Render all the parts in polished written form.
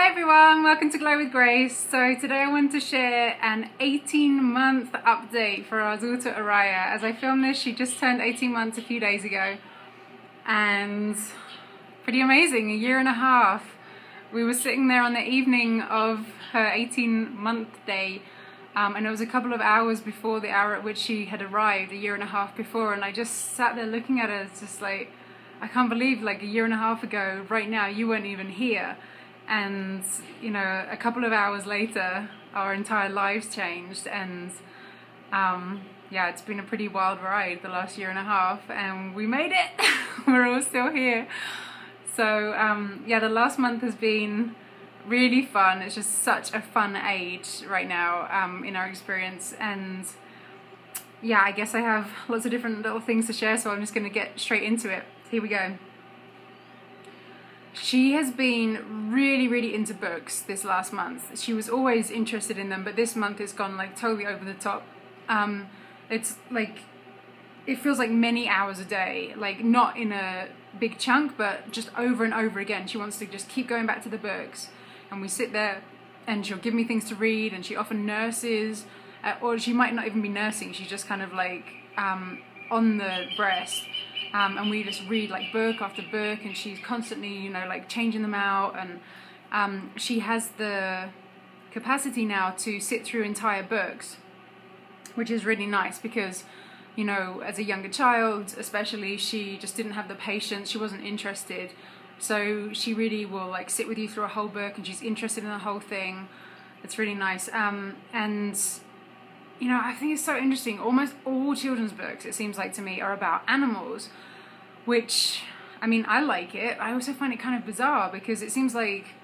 Hi everyone, welcome to Glow with Grace. So today I want to share an 18-month update for our daughter Oria. As I film this, she just turned 18 months a few days ago, and pretty amazing, a year and a half. We were sitting there on the evening of her 18-month day, and it was a couple of hours before the hour at which she had arrived a year and a half before, and I just sat there looking at her, just like, I can't believe like a year and a half ago, right now, you weren't even here. And you know, a couple of hours later our entire lives changed, and yeah, it's been a pretty wild ride the last year and a half, and we made it. We're all still here. So yeah, the last month has been really fun. It's just such a fun age right now in our experience, and yeah, I guess I have lots of different little things to share, so I'm just going to get straight into it. Here we go. She has been really into books this last month. She was always interested in them, but this month it's gone like totally over the top. It's like, it feels like many hours a day, like not in a big chunk, but just over and over again. She wants to just keep going back to the books, and we sit there and she'll give me things to read, and she often nurses, or she might not even be nursing, she's just kind of like on the breast. And we just read like book after book, and she's constantly, you know, like changing them out, and she has the capacity now to sit through entire books, which is really nice because, you know, as a younger child especially, she just didn't have the patience, she wasn't interested, so she really will like sit with you through a whole book, and she's interested in the whole thing. It's really nice. And you know, I think it's so interesting. Almost all children's books, it seems like to me, are about animals, which, I mean, I like it. I also find it kind of bizarre because it seems like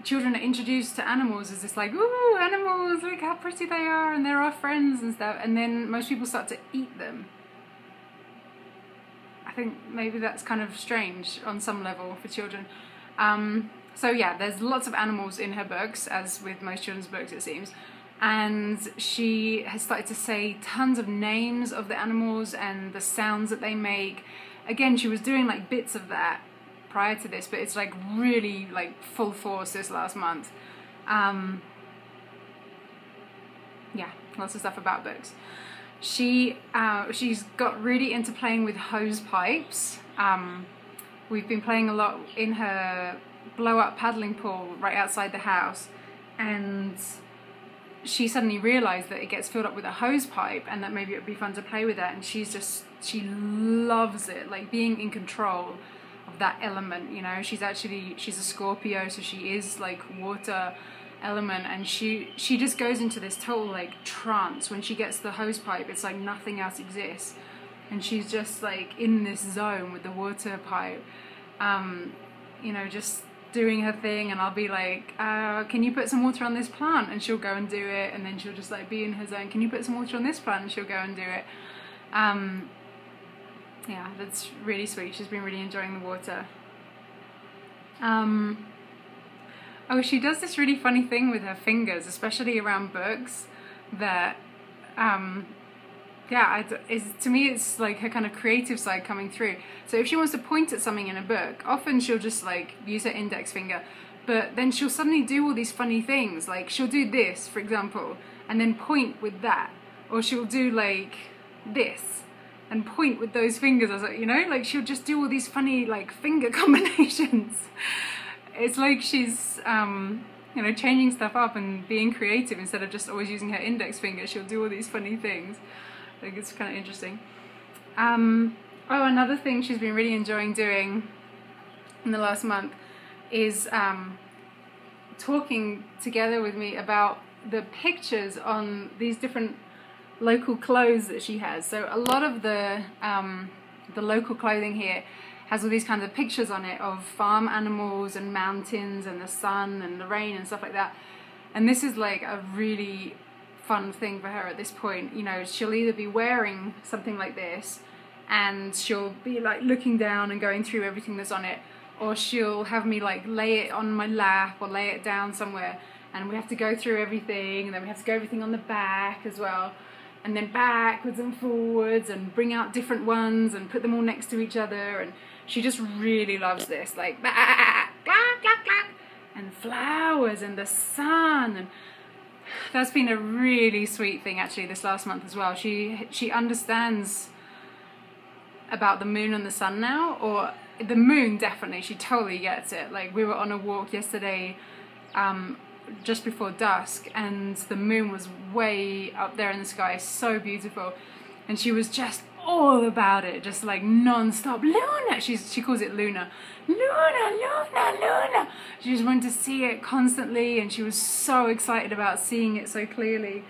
children are introduced to animals as this like, ooh, animals, look how pretty they are, and they're our friends and stuff, and then most people start to eat them. I think maybe that's kind of strange on some level for children. So yeah, there's lots of animals in her books, as with most children's books it seems. And she has started to say tons of names of the animals and the sounds that they make. Again, she was doing like bits of that prior to this, but it's like really like full force this last month. Yeah, lots of stuff about books. She's got really into playing with hose pipes. We've been playing a lot in her blow-up paddling pool right outside the house, and she suddenly realized that it gets filled up with a hose pipe, and that maybe it would be fun to play with that, and she loves it, like being in control of that element, you know. She's a Scorpio, so she is like water element, and she just goes into this total like trance when she gets the hose pipe. It's like nothing else exists, and she's just like in this zone with the water pipe, you know, just doing her thing, and I'll be like, can you put some water on this plant, and she'll go and do it, and then she'll just like be in her zone. Can you put some water on this plant, and she'll go and do it. Yeah, that's really sweet. She's been really enjoying the water. Oh, she does this really funny thing with her fingers, especially around books, that yeah, to me it's like her kind of creative side coming through. So if she wants to point at something in a book, often she'll just like use her index finger, but then she'll suddenly do all these funny things, like she'll do this, for example, and then point with that, or she'll do like this and point with those fingers, or so, you know, like she'll just do all these funny like finger combinations. It's like she's you know, changing stuff up and being creative instead of just always using her index finger. She'll do all these funny things. I think it's kind of interesting. Oh, another thing she's been really enjoying doing in the last month is talking together with me about the pictures on these different local clothes that she has. So a lot of the local clothing here has all these kinds of pictures on it of farm animals and mountains and the sun and the rain and stuff like that. And this is like a really fun thing for her at this point. You know, she'll either be wearing something like this, and she'll be like looking down and going through everything that's on it, or she'll have me like lay it on my lap or lay it down somewhere, and we have to go through everything, and then we have to go everything on the back as well, and then backwards and forwards, and bring out different ones and put them all next to each other. And she just really loves this, like, blah, blah, blah, blah. and flowers and the sun, and that's been a really sweet thing actually this last month as well. She understands about the moon and the sun now, or the moon definitely, she totally gets it. Like, we were on a walk yesterday just before dusk, and the moon was way up there in the sky, so beautiful, and she was just all about it, just like non-stop. Luna, she calls it Luna. Luna, Luna, Luna. She just wanted to see it constantly, and she was so excited about seeing it so clearly.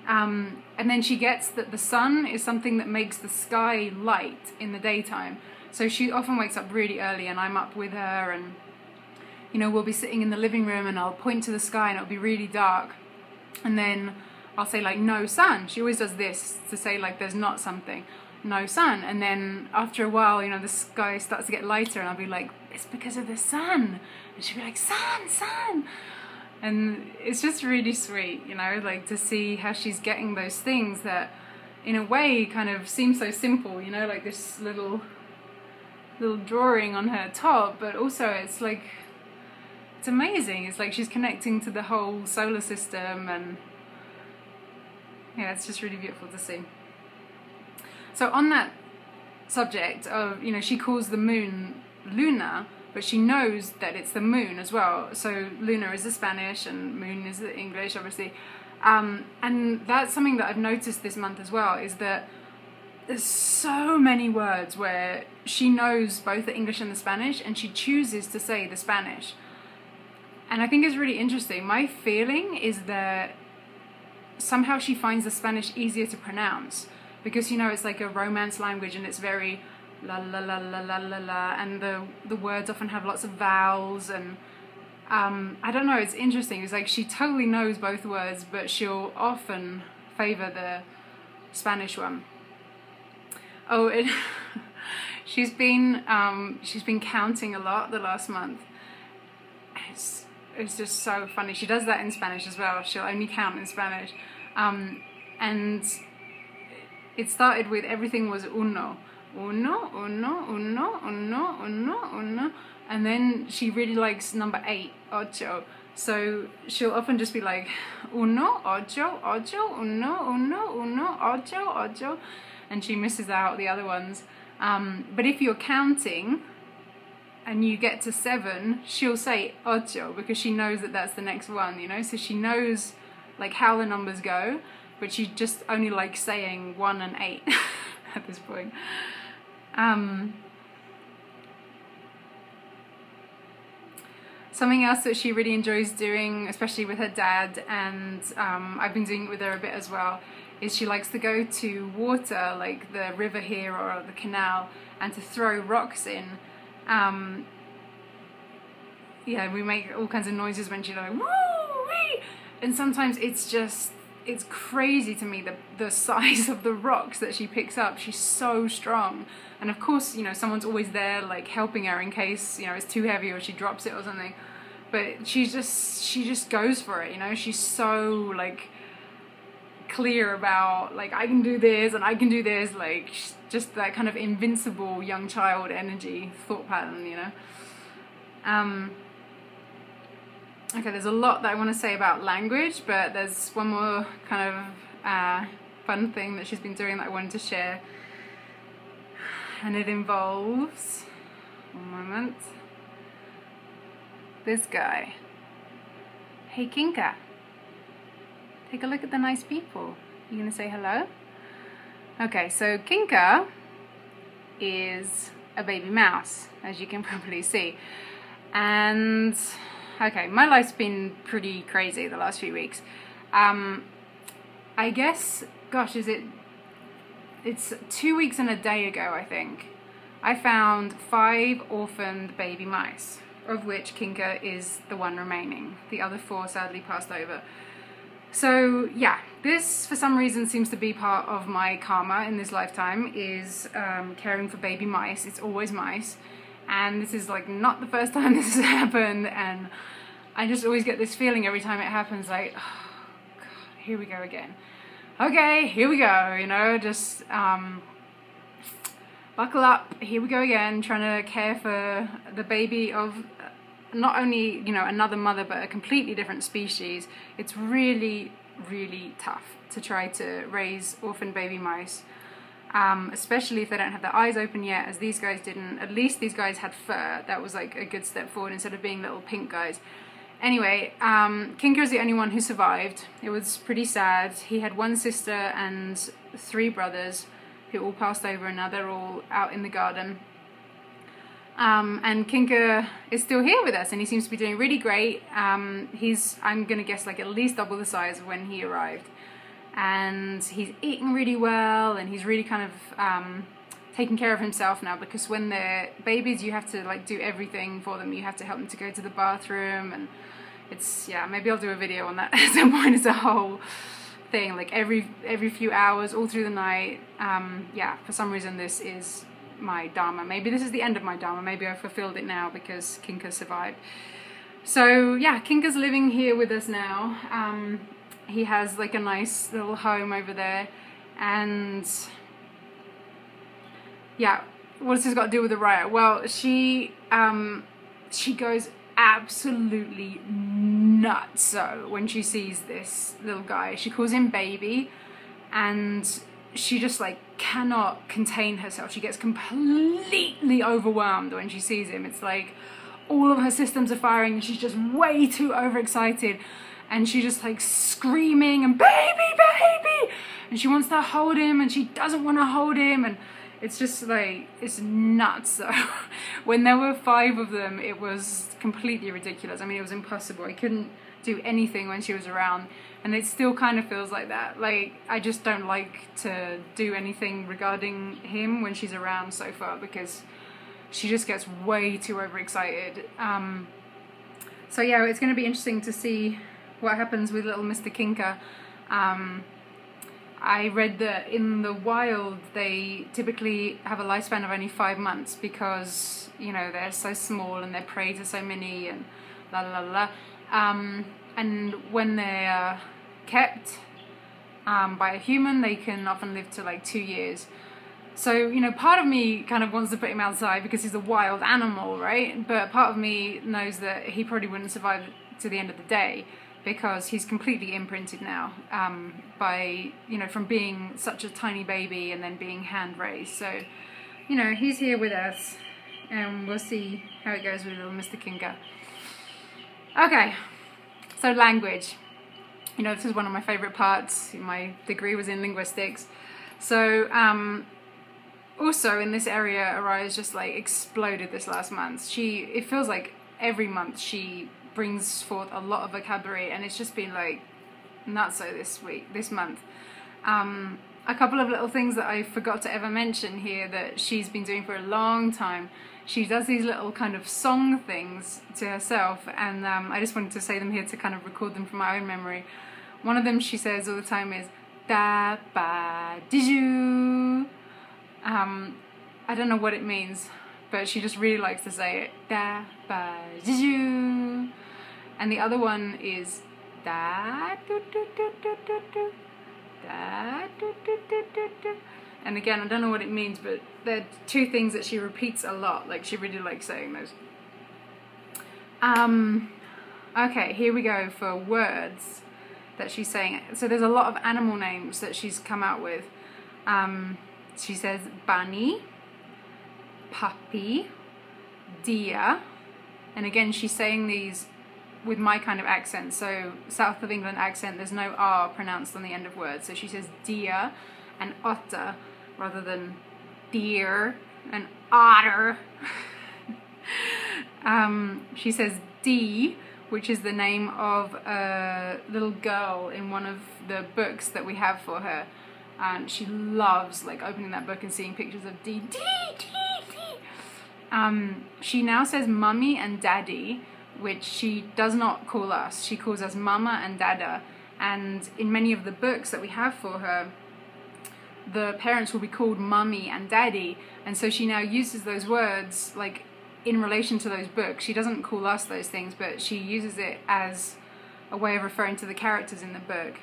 And then she gets that the sun is something that makes the sky light in the daytime. So she often wakes up really early, and I'm up with her, and you know, we'll be sitting in the living room, and I'll point to the sky, and it'll be really dark, and then I'll say like, no sun. She always does this to say like there's not something. No sun. And then after a while, you know, the sky starts to get lighter, and I'll be like, it's because of the sun. And she'll be like, sun, sun. And it's just really sweet, you know, like to see how she's getting those things that in a way kind of seem so simple, you know, like this little drawing on her top, but also it's like, it's amazing. It's like she's connecting to the whole solar system, and yeah, it's just really beautiful to see. So on that subject of, you know, she calls the moon Luna, but she knows that it's the moon as well. So Luna is the Spanish and moon is the English, obviously. And that's something that I've noticed this month as well, is that there's so many words where she knows both the English and the Spanish, and she chooses to say the Spanish. And I think it's really interesting. My feeling is that somehow she finds the Spanish easier to pronounce, because, you know, it's like a Romance language, and it's very la la la la la la la, and the words often have lots of vowels, and I don't know, it's interesting. It's like she totally knows both words, but she'll often favor the Spanish one. Oh, she's been counting a lot the last month. It's just so funny. She does that in Spanish as well. She'll only count in Spanish, and it started with everything was uno, uno, uno, uno, uno, uno, uno, and then she really likes number 8, ocho. So she'll often just be like uno, ocho, ocho, uno, uno, uno, ocho, ocho, and she misses out the other ones. But if you're counting and you get to 7, she'll say ocho, because she knows that that's the next one, you know. So she knows like how the numbers go, but she just only likes saying 1 and 8 at this point. Something else that she really enjoys doing, especially with her dad, and I've been doing it with her a bit as well, is she likes to go to water, like the river here or the canal, and to throw rocks in. Yeah, we make all kinds of noises when she's like, woo-wee! And sometimes it's crazy to me, the size of the rocks that she picks up. She's so strong. And of course, you know, someone's always there like helping her in case, you know, it's too heavy or she drops it or something. But she just goes for it, you know. She's so like clear about like, I can do this and I can do this, like just that kind of invincible young child energy thought pattern, you know. Okay, there's a lot that I want to say about language, but there's one more kind of fun thing that she's been doing that I wanted to share, and it involves, one moment, this guy. Hey Kinka, take a look at the nice people. You gonna say hello? Okay, so Kinka is a baby mouse, as you can probably see, and okay, my life's been pretty crazy the last few weeks. I guess, gosh, it's 2 weeks and a day ago, I think, I found 5 orphaned baby mice, of which Kinka is the one remaining. The other 4 sadly passed over. So yeah, this for some reason seems to be part of my karma in this lifetime, is caring for baby mice. It's always mice. And this is like not the first time this has happened, and I just always get this feeling every time it happens, like, oh God, here we go again. Okay, here we go, you know, just buckle up, here we go again, trying to care for the baby of not only, you know, another mother, but a completely different species, it's really, really tough to try to raise orphan baby mice. Especially if they don't have their eyes open yet, as these guys didn't. At least these guys had fur. That was like a good step forward instead of being little pink guys. Anyway, Kinker is the only one who survived. It was pretty sad. He had one sister and 3 brothers who all passed over, and now they're all out in the garden. And Kinker is still here with us, and he seems to be doing really great. He's, I'm gonna guess, like at least double the size of when he arrived. And he's eating really well, and he's really kind of taking care of himself now, because when they're babies you have to like do everything for them. You have to help them to go to the bathroom, and it's, yeah, maybe I'll do a video on that at some point. It's a whole thing, like every few hours all through the night. Yeah, for some reason this is my dharma. Maybe this is the end of my dharma. Maybe I've fulfilled it now because Kinker survived. So yeah, Kinker's living here with us now. He has like a nice little home over there, and yeah, what has this got to do with the riot? Well, she goes absolutely nuts so when she sees this little guy. She calls him baby, and she just like cannot contain herself. She gets completely overwhelmed when she sees him. It's like all of her systems are firing, and she's just way too overexcited. And she just like screaming and baby, baby, and she wants to hold him, and she doesn't want to hold him, and it's just like, it's nuts. So when there were 5 of them, it was completely ridiculous. I mean, it was impossible. I couldn't do anything when she was around, and it still kind of feels like that. Like, I just don't like to do anything regarding him when she's around so far, because she just gets way too overexcited. So yeah, it's going to be interesting to see what happens with little Mr. Kinker. I read that in the wild they typically have a lifespan of only 5 months, because, you know, they're so small and they're prey to so many, and la la la la. And when they're kept by a human, they can often live to like 2 years. So, you know, part of me kind of wants to put him outside because he's a wild animal, right? But part of me knows that he probably wouldn't survive to the end of the day, because he's completely imprinted now by, you know, from being such a tiny baby and then being hand raised. So, you know, he's here with us, and we'll see how it goes with little Mr. Kinker. Okay, so language. You know, this is one of my favourite parts. My degree was in linguistics. So, also in this area, Oria's just like exploded this last month. It feels like every month she brings forth a lot of vocabulary, and it's just been like nutso this month. A couple of little things that I forgot to ever mention here that she's been doing for a long time. She does these little kind of song things to herself, and I just wanted to say them here to kind of record them from my own memory. One of them she says all the time is da ba diju. I don't know what it means, but she just really likes to say it. Da ba diju. And the other one is da do do do do do do, da do do do do do. And again, I don't know what it means, but they're 2 things that she repeats a lot. Like, she really likes saying those. Okay, here we go for words that she's saying. So there's a lot of animal names that she's come out with. She says bunny, puppy, deer, and again she's saying these with my kind of accent, so south of England accent, there's no R pronounced on the end of words, so she says deer and otter rather than deer and otter. She says D, which is the name of a little girl in one of the books that we have for her, and she loves like opening that book and seeing pictures of D. She now says mummy and daddy, which she does not call us. She calls us mama and dada, and in many of the books that we have for her, the parents will be called mummy and daddy, and so she now uses those words like in relation to those books. She doesn't call us those things, but she uses it as a way of referring to the characters in the book.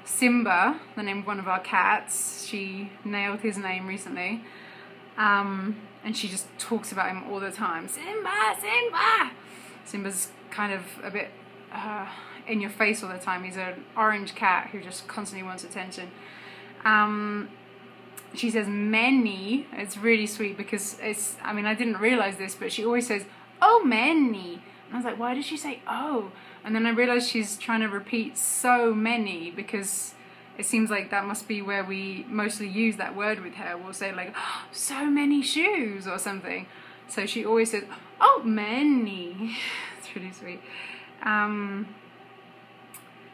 Simba, the name of one of our cats, she nailed his name recently. And and she just talks about him all the time. Simba, Simba! Simba's kind of a bit in your face all the time. He's an orange cat who just constantly wants attention. She says many. It's really sweet because I mean, I didn't realize this, but she always says, oh, many. And I was like, why does she say oh? And then I realized she's trying to repeat so many because it seems like that must be where we mostly use that word with her. We'll say like, oh, so many shoes or something. So she always says, oh, many. It's really sweet.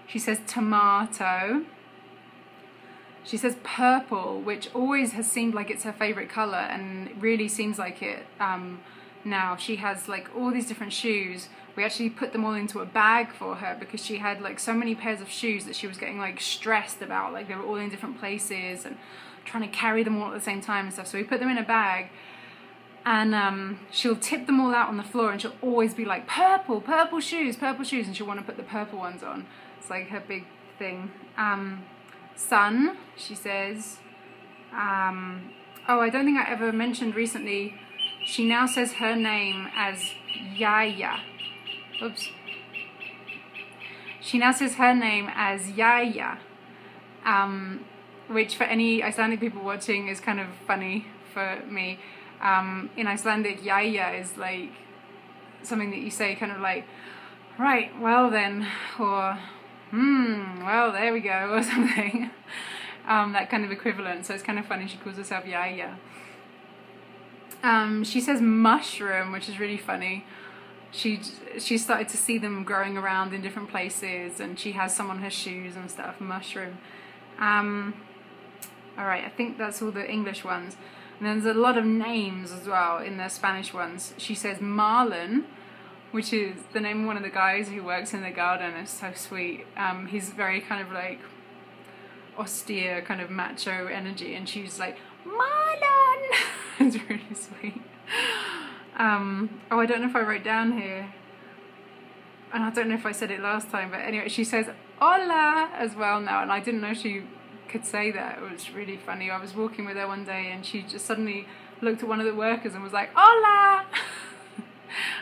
She says tomato. She says purple, which always has seemed like it's her favorite color, and it really seems like it now. She has like all these different shoes. We actually put them all into a bag for her because she had like so many pairs of shoes that she was getting like stressed about, like they were all in different places and trying to carry them all at the same time and stuff. So we put them in a bag, and she'll tip them all out on the floor, and she'll always be like, purple, purple shoes, and she'll want to put the purple ones on. It's like her big thing. Sun, she says. Oh, I don't think I ever mentioned recently, she now says her name as YAAAAY. Oops. She now says her name as YAAAAY, which for any Icelandic people watching is kind of funny for me. In Icelandic, YAAAAY is like something that you say kind of like, right, well then, or well, there we go, or something. That kind of equivalent. So it's kind of funny. She calls herself YAAAAY. She says mushroom, which is really funny. She started to see them growing around in different places, and she has some on her shoes and stuff. Mushroom. Alright, I think that's all the English ones. And then there's a lot of names as well in the Spanish ones. She says Marlon, which is the name of one of the guys who works in the garden. It's so sweet. He's very kind of like austere, kind of macho energy, and she's like, Marlon! It's really sweet. Oh, I don't know if I wrote down here, and I don't know if I said it last time, but anyway, she says hola as well now, and I didn't know she could say that. It was really funny. I was walking with her one day, and she just suddenly looked at one of the workers and was like, hola!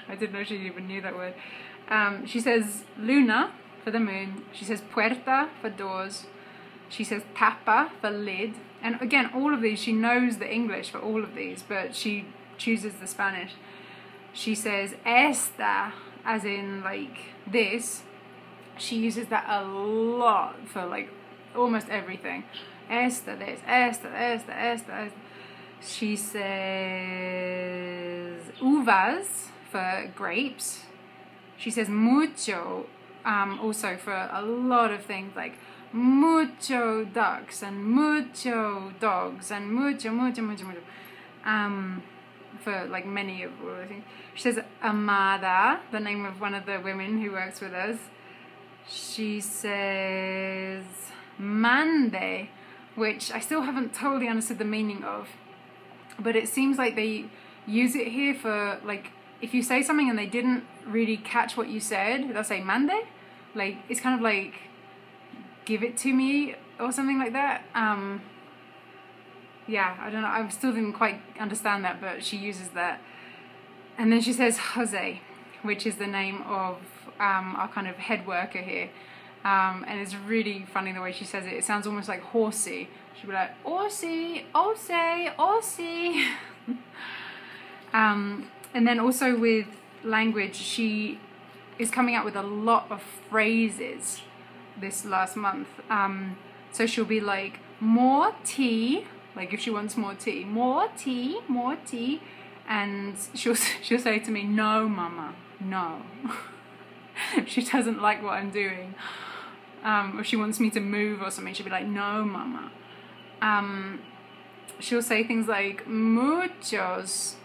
I didn't know she even knew that word. She says luna for the moon. She says puerta for doors. She says tapa for lid. And again, all of these, she knows the English for all of these, but she chooses the Spanish. She says esta, as in like this. She uses that a lot for like almost everything. Esta, this, esta. She says uvas for grapes. She says mucho, also for a lot of things, like mucho ducks and mucho dogs and mucho. For like many of all the things. She says amada, the name of one of the women who works with us. She says mande, which I still haven't totally understood the meaning of, but it seems like they use it here for like, if you say something and they didn't really catch what you said, they'll say mande. Like, it's kind of like, give it to me or something like that. Yeah, I don't know, I still didn't quite understand that, but she uses that. And then she says Jose, which is the name of our kind of head worker here. And it's really funny the way she says it. It sounds almost like horsey. She'll be like, horsey, horsey. And then also with language, she is coming out with a lot of phrases this last month. So she'll be like, more tea, like if she wants more tea, more tea, and she'll say to me, no mama, no. If she doesn't like what I'm doing, if she wants me to move or something, she'll be like, no mama. She'll say things like muchos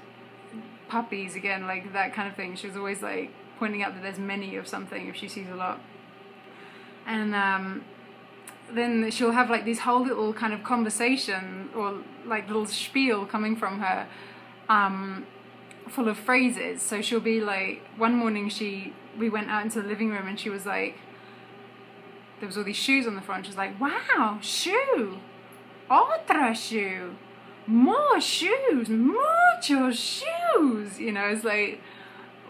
puppies, again, like that kind of thing. She's always like pointing out that there's many of something if she sees a lot. And then she'll have like this whole little kind of conversation or like little spiel coming from her, full of phrases. So she'll be like, one morning we went out into the living room and she was like, there was all these shoes on the front. She was like, wow, shoe, otra shoe, more shoes, muchos shoes. You know, it's like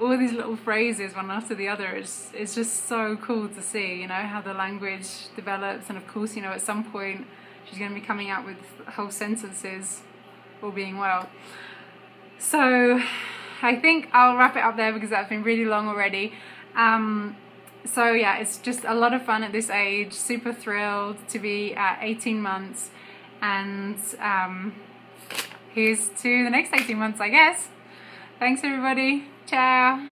all these little phrases one after the other. It's just so cool to see, you know, how the language develops. And of course, you know, at some point she's going to be coming out with whole sentences, all being well. So I think I'll wrap it up there because that's been really long already. So yeah, it's just a lot of fun at this age, super thrilled to be at 18 months, and here's to the next 18 months, I guess. Thanks everybody, ciao.